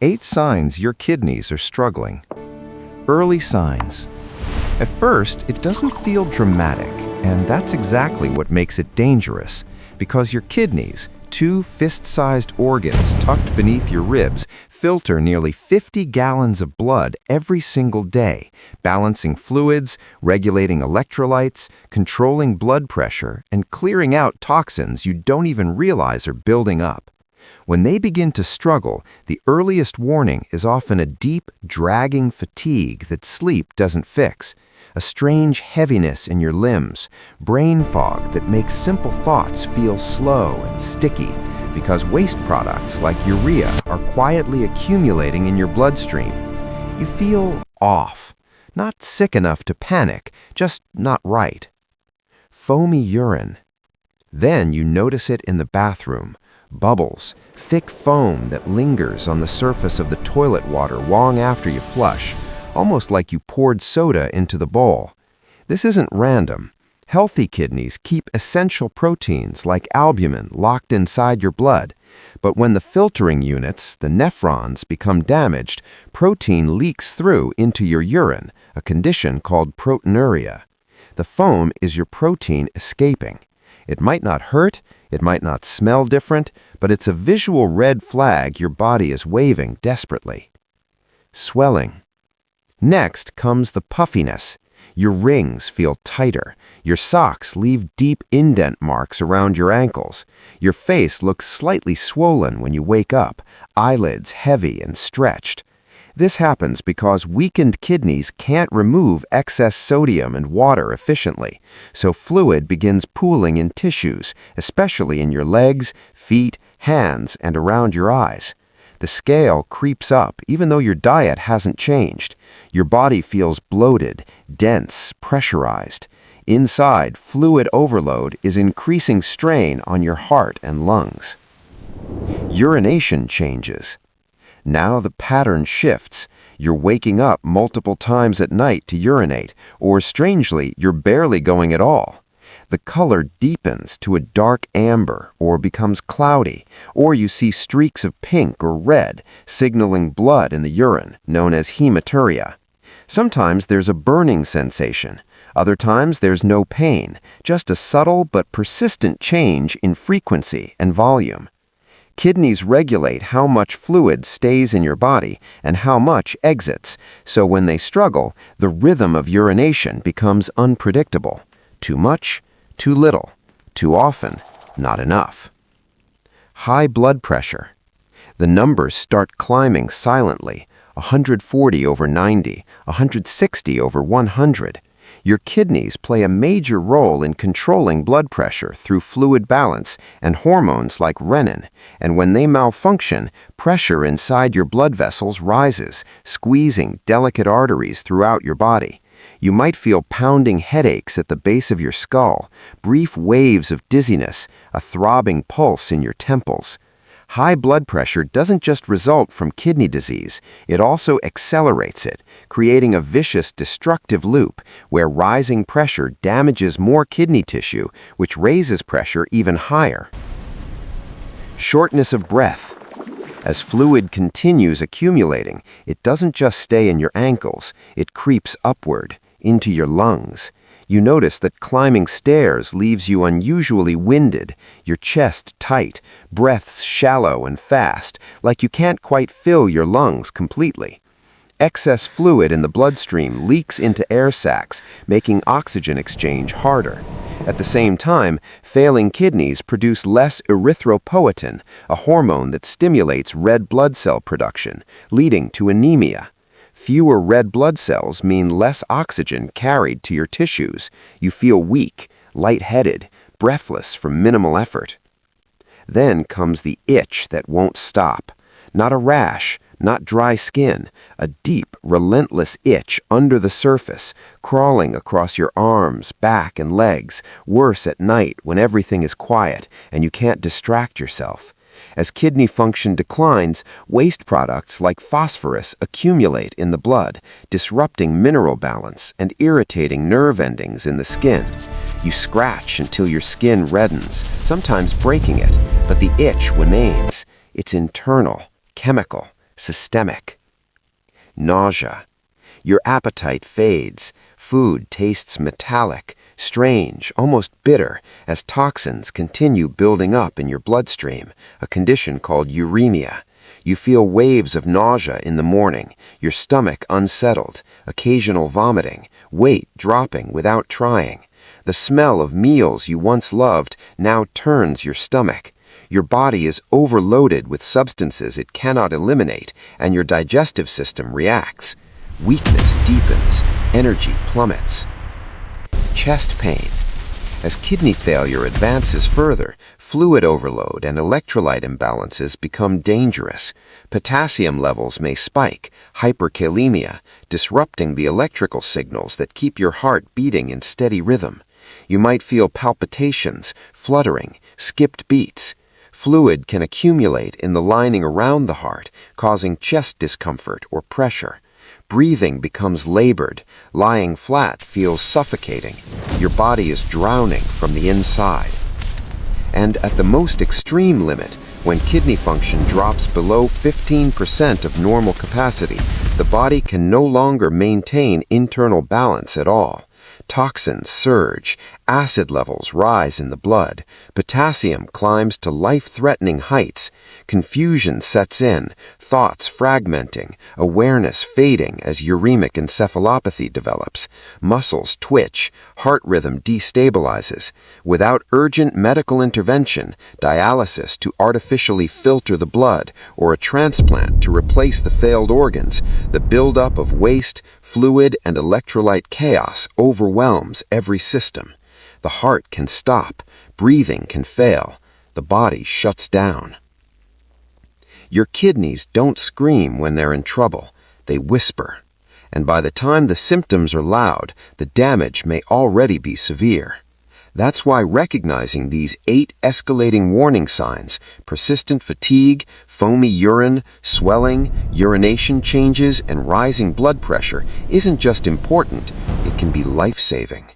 8 signs your kidneys are struggling. Early signs. At first, it doesn't feel dramatic, and that's exactly what makes it dangerous, because your kidneys, 2 fist-sized organs tucked beneath your ribs, filter nearly 50 gallons of blood every single day, balancing fluids, regulating electrolytes, controlling blood pressure, and clearing out toxins you don't even realize are building up. When they begin to struggle, the earliest warning is often a deep, dragging fatigue that sleep doesn't fix, a strange heaviness in your limbs, brain fog that makes simple thoughts feel slow and sticky because waste products like urea are quietly accumulating in your bloodstream. You feel off, not sick enough to panic, just not right. Foamy urine. Then you notice it in the bathroom. Bubbles, thick foam that lingers on the surface of the toilet water long after you flush, almost like you poured soda into the bowl. This isn't random. Healthy kidneys keep essential proteins like albumin locked inside your blood. But when the filtering units, the nephrons, become damaged, protein leaks through into your urine, a condition called proteinuria. The foam is your protein escaping. It might not hurt, it might not smell different, but it's a visual red flag your body is waving desperately. Swelling. Next comes the puffiness. Your rings feel tighter. Your socks leave deep indent marks around your ankles. Your face looks slightly swollen when you wake up, eyelids heavy and stretched. This happens because weakened kidneys can't remove excess sodium and water efficiently, so fluid begins pooling in tissues, especially in your legs, feet, hands, and around your eyes. The scale creeps up even though your diet hasn't changed. Your body feels bloated, dense, pressurized. Inside, fluid overload is increasing strain on your heart and lungs. Urination changes. Now the pattern shifts. You're waking up multiple times at night to urinate, or strangely, you're barely going at all. The color deepens to a dark amber or becomes cloudy, or you see streaks of pink or red, signaling blood in the urine, known as hematuria. Sometimes there's a burning sensation. Other times there's no pain, just a subtle but persistent change in frequency and volume. Kidneys regulate how much fluid stays in your body and how much exits, so when they struggle, the rhythm of urination becomes unpredictable. Too much, too little, too often, not enough. High blood pressure. The numbers start climbing silently, 140 over 90, 160 over 100. Your kidneys play a major role in controlling blood pressure through fluid balance and hormones like renin, and when they malfunction, pressure inside your blood vessels rises, squeezing delicate arteries throughout your body. You might feel pounding headaches at the base of your skull, brief waves of dizziness, a throbbing pulse in your temples. High blood pressure doesn't just result from kidney disease, it also accelerates it, creating a vicious, destructive loop where rising pressure damages more kidney tissue, which raises pressure even higher. Shortness of breath. As fluid continues accumulating, it doesn't just stay in your ankles, it creeps upward, into your lungs. You notice that climbing stairs leaves you unusually winded, your chest tight, breaths shallow and fast, like you can't quite fill your lungs completely. Excess fluid in the bloodstream leaks into air sacs, making oxygen exchange harder. At the same time, failing kidneys produce less erythropoietin, a hormone that stimulates red blood cell production, leading to anemia. Fewer red blood cells mean less oxygen carried to your tissues. You feel weak, lightheaded, breathless from minimal effort. Then comes the itch that won't stop. Not a rash, not dry skin, a deep, relentless itch under the surface, crawling across your arms, back, and legs, worse at night when everything is quiet and you can't distract yourself. As kidney function declines, waste products like phosphorus accumulate in the blood, disrupting mineral balance and irritating nerve endings in the skin. You scratch until your skin reddens, sometimes breaking it, but the itch remains. It's internal, chemical, Systemic. Nausea. Your appetite fades. Food tastes metallic, strange, almost bitter, as toxins continue building up in your bloodstream, a condition called uremia. You feel waves of nausea in the morning, your stomach unsettled, occasional vomiting, weight dropping without trying. The smell of meals you once loved now turns your stomach. Your body is overloaded with substances it cannot eliminate, and your digestive system reacts. Weakness deepens, energy plummets. Chest pain. As kidney failure advances further, fluid overload and electrolyte imbalances become dangerous. Potassium levels may spike, hyperkalemia, disrupting the electrical signals that keep your heart beating in steady rhythm. You might feel palpitations, fluttering, skipped beats. Fluid can accumulate in the lining around the heart, causing chest discomfort or pressure. Breathing becomes labored. Lying flat feels suffocating. Your body is drowning from the inside. And at the most extreme limit, when kidney function drops below 15% of normal capacity, the body can no longer maintain internal balance at all. Toxins surge, acid levels rise in the blood, potassium climbs to life-threatening heights, confusion sets in, thoughts fragmenting, awareness fading as uremic encephalopathy develops, muscles twitch, heart rhythm destabilizes. Without urgent medical intervention, dialysis to artificially filter the blood, or a transplant to replace the failed organs, the buildup of waste, fluid, and electrolyte chaos overwhelms every system. The heart can stop, breathing can fail, the body shuts down. Your kidneys don't scream when they're in trouble, they whisper. And by the time the symptoms are loud, the damage may already be severe. That's why recognizing these 8 escalating warning signs, persistent fatigue, foamy urine, swelling, urination changes, and rising blood pressure, isn't just important, it can be life-saving.